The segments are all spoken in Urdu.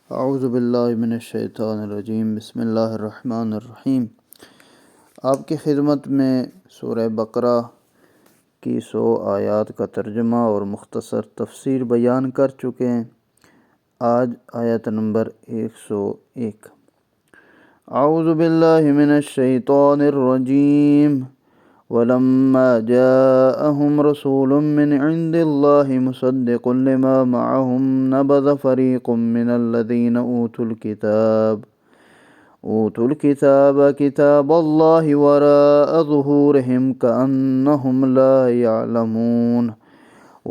اعوذ باللہ من الشیطان الرجیم، بسم اللہ الرحمن الرحیم۔ آپ کی خدمت میں سورہ بقرہ کی 100 آیات کا ترجمہ اور مختصر تفسیر بیان کر چکے ہیں۔ آج آیت نمبر 101۔ اعوذ باللہ من الشیطان الرجیم۔ وَلَمَّا جَاءَهُمْ رَسُولٌ مِّنْ عِندِ اللَّهِ مُصَدِّقٌ لِّمَا مَعَهُمْ نَبَذَ فَرِيقٌ مِّنَ الَّذِينَ أُوتُوا الْكِتَابَ كِتَابَ اللَّهِ وَرَاءَ ظُهُورِهِمْ كَأَنَّهُمْ لَا يَعْلَمُونَ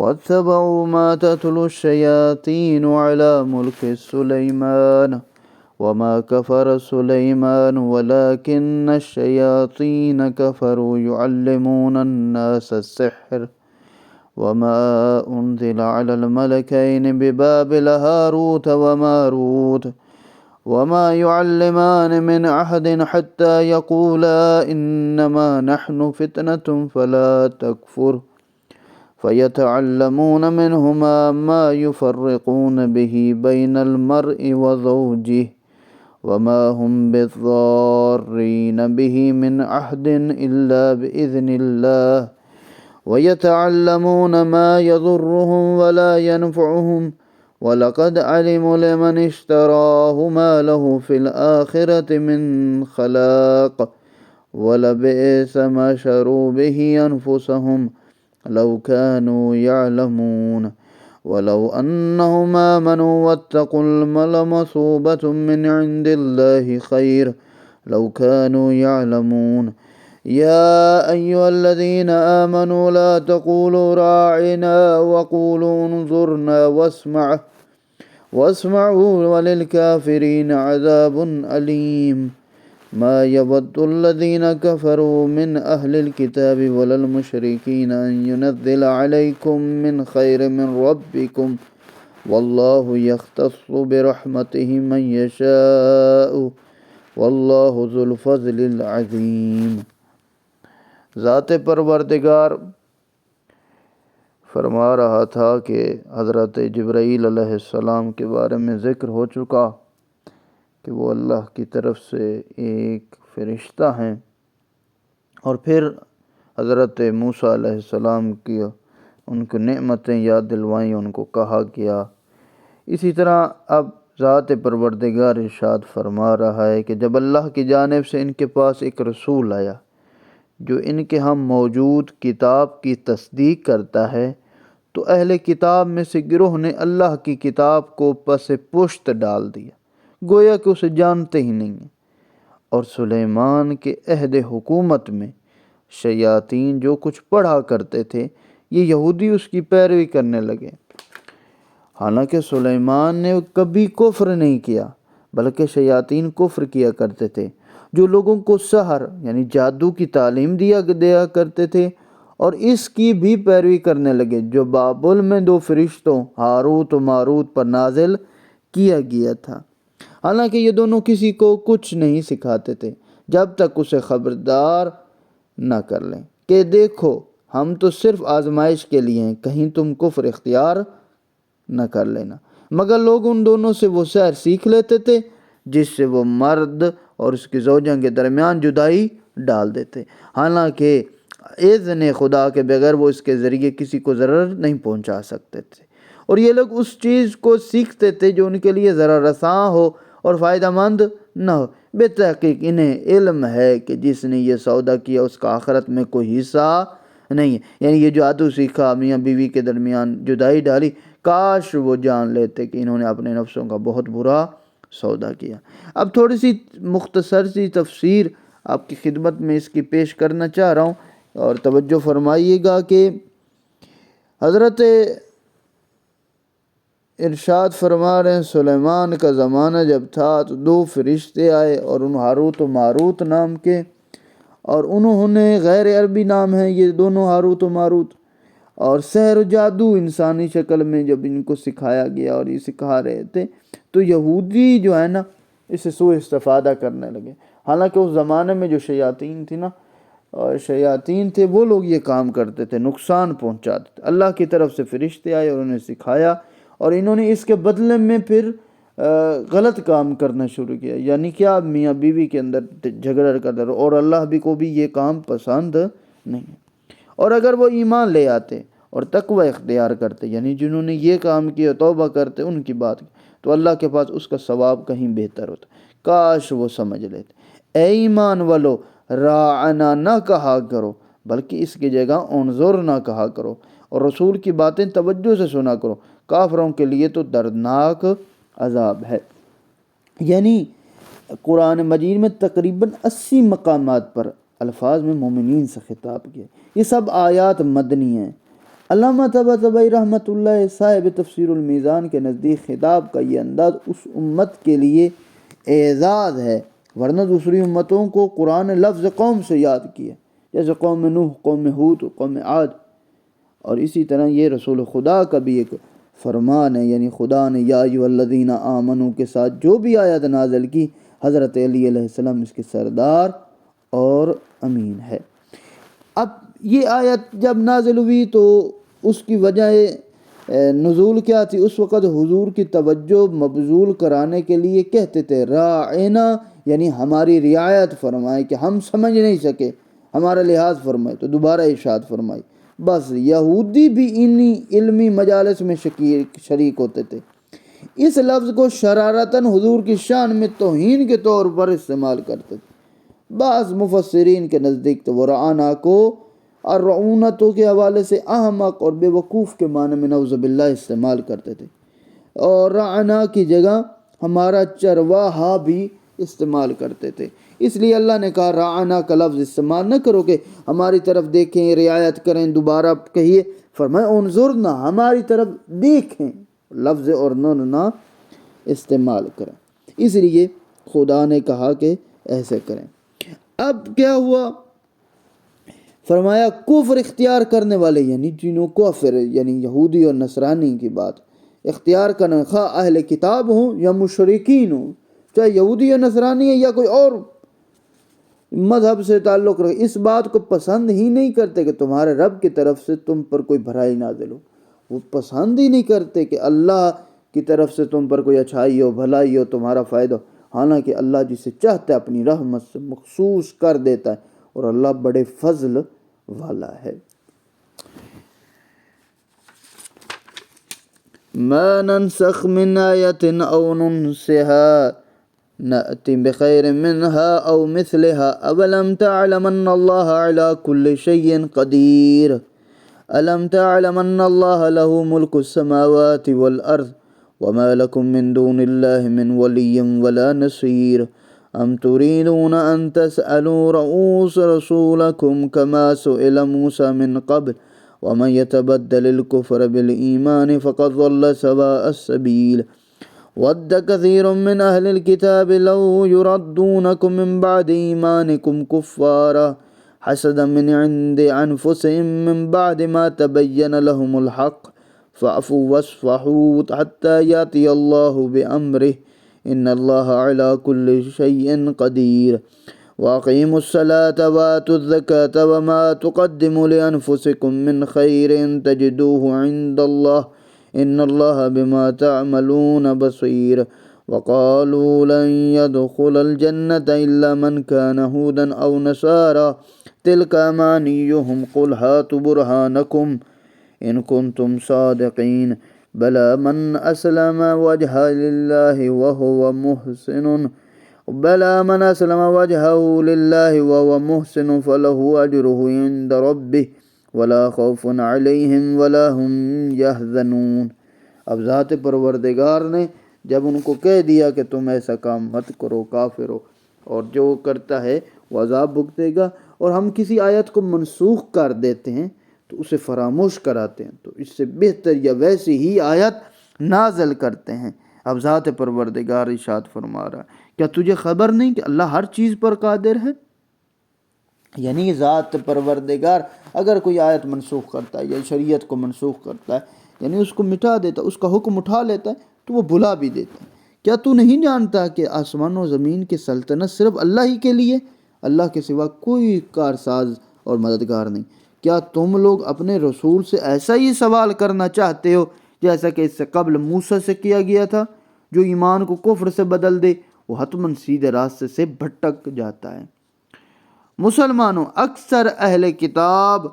وَاتَّبَعُوا مَا تَتْلُو الشَّيَاطِينُ عَلَىٰ مُلْكِ سُلَيْمَانَ وَمَا كَفَرَ سُلَيْمَانُ وَلَٰكِنَّ الشَّيَاطِينَ كَفَرُوا يُعَلِّمُونَ النَّاسَ السِّحْرَ وَمَا أُنزِلَ عَلَى الْمَلَكَيْنِ بِبَابِلَ هَارُوتَ وَمَارُوتَ وَمَا يُعَلِّمَانِ مِنْ أَحَدٍ حَتَّىٰ يَقُولَا إِنَّمَا نَحْنُ فِتْنَةٌ فَلَا تَكْفُرْ فَيَتَعَلَّمُونَ مِنْهُمَا مَا يُفَرِّقُونَ بِهِ بَيْنَ الْمَرْءِ وَزَوْجِهِ وَمَا هُمْ بِضَارِّينَ بِهِ مِنْ أَحَدٍ إِلَّا بِإِذْنِ اللَّهِ وَيَتَعَلَّمُونَ مَا يَضُرُّهُمْ وَلَا يَنفَعُهُمْ وَلَقَدْ عَلِمُوا لِمَنِ اشْتَرَاهُ مَا لَهُ فِي الْآخِرَةِ مِنْ خَلَاقٍ وَلَبِئْسَ مَا شَرَوْا بِهِ أَنفُسَهُمْ لَوْ كَانُوا يَعْلَمُونَ وَلَوْ أَنَّهُمْ آمَنُوا وَاتَّقُوا لَمَثُوبَةٌ مِّنْ عِندِ اللَّهِ خَيْرٌ لَوْ كَانُوا يَعْلَمُونَ يَا أَيُّهَا الَّذِينَ آمَنُوا لَا تَقُولُوا رَاعِنَا وَقُولُوا انظُرْنَا وَاسْمَعُوا وَلِلْكَافِرِينَ عَذَابٌ أَلِيمٌ مَا يَوَدُّ الَّذِينَ كَفَرُوا مِنْ أَهْلِ الْكِتَابِ وَلَا الْمُشْرِكِينَ أَنْ يُنَزِّلَ عَلَيْكُمْ مِنْ خَيْرٍ مِنْ رَبِّكُمْ وَاللَّهُ يَخْتَصُّ بِرَحْمَتِهِ مَنْ يَشَاءُ وَاللَّهُ ذُو الْفَضْلِ الْعَظِيمِ۔ ذات پروردگار فرما رہا تھا کہ حضرت جبرائیل علیہ السلام کے بارے میں ذکر ہو چکا کہ وہ اللہ کی طرف سے ایک فرشتہ ہیں، اور پھر حضرت موسیٰ علیہ السلام کی ان کو نعمتیں یاد دلوائیں، ان کو کہا گیا۔ اسی طرح اب ذات پروردگار ارشاد فرما رہا ہے کہ جب اللہ کی جانب سے ان کے پاس ایک رسول آیا جو ان کے ہم موجود کتاب کی تصدیق کرتا ہے، تو اہل کتاب میں سے گروہ نے اللہ کی کتاب کو پس پشت ڈال دیا، گویا کہ اسے جانتے ہی نہیں ہیں۔ اور سلیمان کے عہد حکومت میں شیاطین جو کچھ پڑھا کرتے تھے، یہ یہودی اس کی پیروی کرنے لگے، حالانکہ سلیمان نے کبھی کفر نہیں کیا، بلکہ شیاطین کفر کیا کرتے تھے، جو لوگوں کو سحر یعنی جادو کی تعلیم دیا کرتے تھے، اور اس کی بھی پیروی کرنے لگے جو بابل میں 2 فرشتوں ہاروت و ماروت پر نازل کیا گیا تھا، حالانکہ یہ دونوں کسی کو کچھ نہیں سکھاتے تھے جب تک اسے خبردار نہ کر لیں کہ دیکھو ہم تو صرف آزمائش کے لیے ہیں، کہیں تم کفر اختیار نہ کر لینا۔ مگر لوگ ان دونوں سے وہ سحر سیکھ لیتے تھے جس سے وہ مرد اور اس کی زوجہ کے درمیان جدائی ڈال دیتے، حالانکہ اذن خدا کے بغیر وہ اس کے ذریعے کسی کو ضرر نہیں پہنچا سکتے تھے، اور یہ لوگ اس چیز کو سیکھتے تھے جو ان کے لیے ضرر رساں ہو اور فائدہ مند نہ ہو۔ بے تحقیق انہیں علم ہے کہ جس نے یہ سودا کیا اس کا آخرت میں کوئی حصہ نہیں ہے، یعنی یہ جادو سیکھا، میاں بیوی کے درمیان جدائی ڈالی، کاش وہ جان لیتے کہ انہوں نے اپنے نفسوں کا بہت برا سودا کیا۔ اب تھوڑی سی مختصر سی تفسیر آپ کی خدمت میں اس کی پیش کرنا چاہ رہا ہوں، اور توجہ فرمائیے گا کہ حضرت ارشاد فرما رہے ہیں سلیمان کا زمانہ جب تھا تو 2 فرشتے آئے، اور ان ہاروت و ماروت نام کے، اور انہوں نے غیر عربی نام ہے یہ دونوں ہاروت و ماروت، اور سحر و جادو انسانی شکل میں جب ان کو سکھایا گیا اور یہ سکھا رہے تھے، تو یہودی جو ہے نا اسے سوء استفادہ کرنے لگے، حالانکہ اس زمانے میں جو شیاطین تھی نا شیاطین تھے وہ لوگ یہ کام کرتے تھے، نقصان پہنچاتے تھے۔ اللہ کی طرف سے فرشتے آئے اور انہیں سکھایا، اور انہوں نے اس کے بدلے میں پھر غلط کام کرنا شروع کیا، یعنی کیا میاں بیوی کے اندر جھگڑا کرتا رہو، اور اللہ بھی کو بھی یہ کام پسند نہیں ہے۔ اور اگر وہ ایمان لے آتے اور تقوی اختیار کرتے، یعنی جنہوں نے یہ کام کیا توبہ کرتے ان کی بات، تو اللہ کے پاس اس کا ثواب کہیں بہتر ہوتا، کاش وہ سمجھ لیتے۔ اے ایمان والو، راعنا نہ کہا کرو، بلکہ اس کی جگہ انظر نہ کہا کرو، اور رسول کی باتیں توجہ سے سنا کرو، کافروں کے لیے تو دردناک عذاب ہے۔ یعنی قرآن مجید میں تقریباً 80 مقامات پر الفاظ میں مومنین سے خطاب کیا۔ یہ سب آیات مدنی ہیں۔ علامہ طباطبائی رحمۃ اللہ صاحب تفسیر المیزان کے نزدیک خطاب کا یہ انداز اس امت کے لیے اعزاز ہے، ورنہ دوسری امتوں کو قرآن لفظ قوم سے یاد کیا، جیسے قوم نوح، قوم ہود، قوم عاد، اور اسی طرح یہ رسول خدا کا بھی ایک فرمان ہے، یعنی خدا نے یا ایھا الذین آمنوا کے ساتھ جو بھی آیت نازل کی، حضرت علی علیہ السلام اس کے سردار اور امین ہے۔ اب یہ آیت جب نازل ہوئی تو اس کی وجہ نزول کیا تھی؟ اس وقت حضور کی توجہ مبذول کرانے کے لیے کہتے تھے راعنا، یعنی ہماری رعایت فرمائے کہ ہم سمجھ نہیں سکے، ہمارا لحاظ فرمائے، تو دوبارہ ارشاد فرمائی۔ بس یہودی بھی انہی علمی مجالس میں شریک ہوتے تھے، اس لفظ کو شرارتاً حضور کی شان میں توہین کے طور پر استعمال کرتے تھے۔ بعض مفسرین کے نزدیک تو وہ رعنا کو الرعونتوں کے حوالے سے احمق اور بے وقوف کے معنی میں نعوذ باللہ استعمال کرتے تھے، اور رعنا کی جگہ ہمارا چرواہا بھی استعمال کرتے تھے۔ اس لیے اللہ نے کہا رعنا کا لفظ استعمال نہ کرو کہ ہماری طرف دیکھیں، رعایت کریں، دوبارہ کہیے، فرمائے انظرنا، ہماری طرف دیکھیں، لفظ انظر نہ استعمال کریں۔ اس لیے خدا نے کہا کہ ایسے کریں۔ اب کیا ہوا؟ فرمایا کفر اختیار کرنے والے، یعنی جنہوں کافر، یعنی یہودی اور نصرانی کی بات اختیار کرنا، خواہ اہل کتاب ہوں یا مشرکین ہوں، چاہے یہودی یا نصرانی ہے یا کوئی اور مذہب سے تعلق رکھے، اس بات کو پسند ہی نہیں کرتے کہ تمہارے رب کی طرف سے تم پر کوئی بھلائی نازل ہو۔ وہ پسند ہی نہیں کرتے کہ اللہ کی طرف سے تم پر کوئی اچھائی ہو، بھلائی ہو، تمہارا فائدہ ہو، حالانکہ اللہ جسے چاہتا ہے اپنی رحمت سے مخصوص کر دیتا ہے، اور اللہ بڑے فضل والا ہے۔ ما ننسخ من آیت او ننسها نأتی بخیر منها او مثلها اولم تعلم ان اللہ علی کل شیء قدیر الم تعلم ان اللہ له ملک السماوات والارض وما لكم من دون اللہ من ولی ولا نصیر ام تريدون ان تسألوا رؤوس رسولكم كما سئل موسى من قبل ومن يتبدل الكفر بالإيمان فقد ضل سواء السبيل ود كثير من أهل الكتاب لو يردونكم من بعد إيمانكم كفارا حسدا من عند أنفسهم من بعد ما تبين لهم الحق فاعفوا واصفحوا حتى يأتي الله بأمره إن الله على كل شيء قدير وأقيموا الصلاة وآتوا الزكاة وما تقدموا لأنفسكم من خير تجدوه عند الله إن الله بما تعملون بصير وقالوا لن يدخل الجنة إلا من كان هودا أو نصارى تلك أمانيهم قل هاتوا برهانكم إن كنتم صادقين بلى من أسلم وجهه لله وهو محسن فله أجره عند ربه ولا خوف علیہم ولا هم یحزنون۔ اب ذات پروردگار نے جب ان کو کہہ دیا کہ تم ایسا کام مت کرو، کافر ہو، اور جو کرتا ہے وہ عذاب بھگتے گا، اور ہم کسی آیت کو منسوخ کر دیتے ہیں تو اسے فراموش کراتے ہیں، تو اس سے بہتر یا ویسی ہی آیت نازل کرتے ہیں۔ اب ذات پروردگار ارشاد فرما رہا ہے، کیا تجھے خبر نہیں کہ اللہ ہر چیز پر قادر ہے؟ یعنی ذات پروردگار اگر کوئی آیت منسوخ کرتا ہے یا شریعت کو منسوخ کرتا ہے، یعنی اس کو مٹا دیتا ہے، اس کا حکم اٹھا لیتا ہے، تو وہ بھلا بھی دیتا ہے۔ کیا تو نہیں جانتا کہ آسمان و زمین کی سلطنت صرف اللہ ہی کے لیے، اللہ کے سوا کوئی کارساز اور مددگار نہیں؟ کیا تم لوگ اپنے رسول سے ایسا ہی سوال کرنا چاہتے ہو جیسا کہ اس سے قبل موسیٰ سے کیا گیا تھا، جو ایمان کو کفر سے بدل دے وہ حتماً سیدھے راستے سے بھٹک جاتا ہے۔ مسلمانوں، اکثر اہل کتاب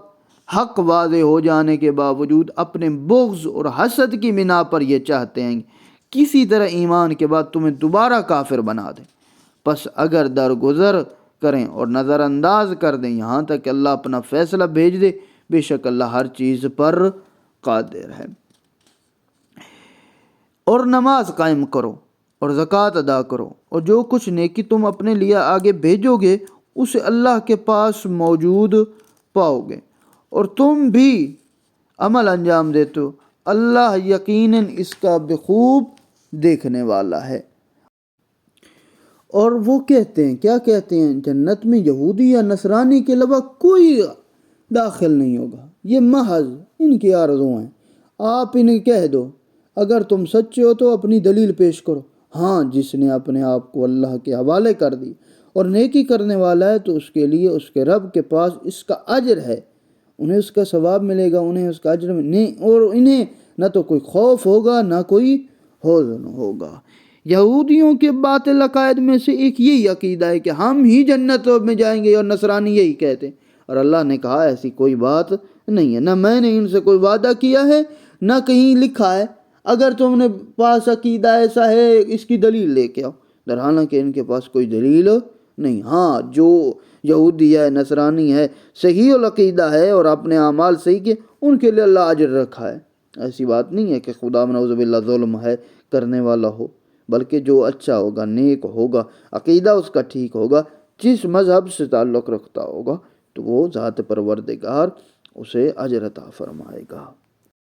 حق واضح ہو جانے کے باوجود اپنے بغض اور حسد کی بنا پر یہ چاہتے ہیں کسی طرح ایمان کے بعد تمہیں دوبارہ کافر بنا دیں، پس اگر درگزر کریں اور نظر انداز کر دیں یہاں تک کہ اللہ اپنا فیصلہ بھیج دے، بے شک اللہ ہر چیز پر قادر ہے۔ اور نماز قائم کرو اور زکوٰۃ ادا کرو، اور جو کچھ نیکی تم اپنے لیے آگے بھیجو گے اسے اللہ کے پاس موجود پاؤ گے، اور تم بھی عمل انجام دیتے ہو، اللہ یقیناً اس کا بخوب دیکھنے والا ہے۔ اور وہ کہتے ہیں، کیا کہتے ہیں؟ جنت میں یہودی یا نصرانی کے علاوہ کوئی داخل نہیں ہوگا، یہ محض ان کی آرزویں ہیں۔ آپ انہیں کہہ دو اگر تم سچے ہو تو اپنی دلیل پیش کرو۔ ہاں، جس نے اپنے آپ کو اللہ کے حوالے کر دی اور نیکی کرنے والا ہے تو اس کے لیے اس کے رب کے پاس اس کا اجر ہے، انہیں اس کا ثواب ملے گا، انہیں اس کا اجر نہیں، اور انہیں نہ تو کوئی خوف ہوگا نہ کوئی حزن ہوگا۔ یہودیوں کے باطل عقائد میں سے ایک یہی عقیدہ ہے کہ ہم ہی جنت میں جائیں گے، اور نصرانی یہی کہتے ہیں، اور اللہ نے کہا ایسی کوئی بات نہیں ہے، نہ میں نے ان سے کوئی وعدہ کیا ہے نہ کہیں لکھا ہے۔ اگر تم نے پاس عقیدہ ایسا ہے اس کی دلیل لے کے آؤ، در حالانکہ ان کے پاس کوئی دلیل نہیں۔ ہاں، جو یہودی ہے، نصرانی ہے، صحیح العقیدہ ہے اور اپنے اعمال صحیح کے، ان کے لیے اللہ اجر رکھا ہے۔ ایسی بات نہیں ہے کہ خدا نعوذ باللہ ظلم ہے کرنے والا ہو، بلکہ جو اچھا ہوگا، نیک ہوگا، عقیدہ اس کا ٹھیک ہوگا، جس مذہب سے تعلق رکھتا ہوگا، تو وہ ذات پروردگار اسے اجر عطا فرمائے گا۔